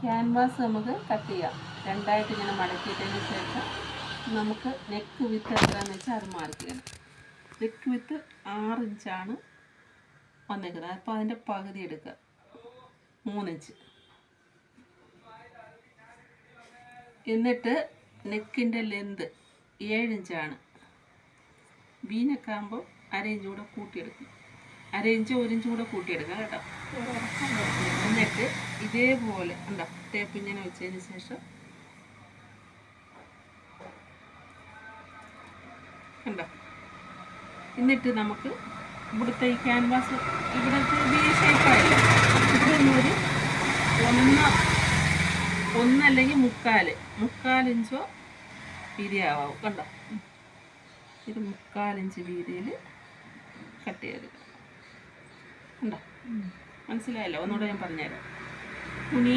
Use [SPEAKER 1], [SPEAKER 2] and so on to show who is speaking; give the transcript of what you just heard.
[SPEAKER 1] Canvas നമുക്ക് cut ചെയ്യാം. രണ്ടായിട്ട് ഇങ്ങനെ മടക്കിയിട്ടതിന് ശേഷം നമുക്ക് നെക്ക് വിത്ത് എത്രയാണെന്ന് വെച്ചാൽ അത് മാർക്ക് ചെയ്യണം. നെക്ക് വിത്ത് 6 ഇഞ്ചാണ് വന്നേക്കുന്നത്. അപ്പോൾ അതിൻ്റെ പകുതി എടുക്കുക, 3 ഇഞ്ച്. എന്നിട്ട് നെക്കിൻ്റെ ലെന്ത് 7 ഇഞ്ചാണ്. വി നെക്കാകുമ്പോൾ 1/2 ഇഞ്ച് കൂടെ കൂട്ടിയെടുക്കും. 1/2 ഇഞ്ച് 1 ഇഞ്ച് കൂടെ കൂട്ടിയെടുക്കാം കേട്ടോ. എന്നിട്ട് ഇതേപോലെ ഉണ്ടോ ടേപ്പ് ഇങ്ങനെ വെച്ചതിന് ശേഷം ഉണ്ടോ. എന്നിട്ട് നമുക്ക് ഇവിടുത്തെ ഈ ക്യാൻവാസ് ഇവിടുത്തെ ബി ഷേപ്പായില്ല, ഇവിടെ നിന്നൊരു ഒന്നല്ലെങ്കിൽ 3/4 ഇഞ്ചോ വീതിയാവും. കണ്ടോ, ഇത് 3/4 ഇഞ്ച് വീതിയിൽ കട്ട് ചെയ്തെടുക്കാം. ഉണ്ടോ, മനസ്സിലായല്ലോ? ഒന്നുകൂടെ ഞാൻ പറഞ്ഞുതരാം. തുണി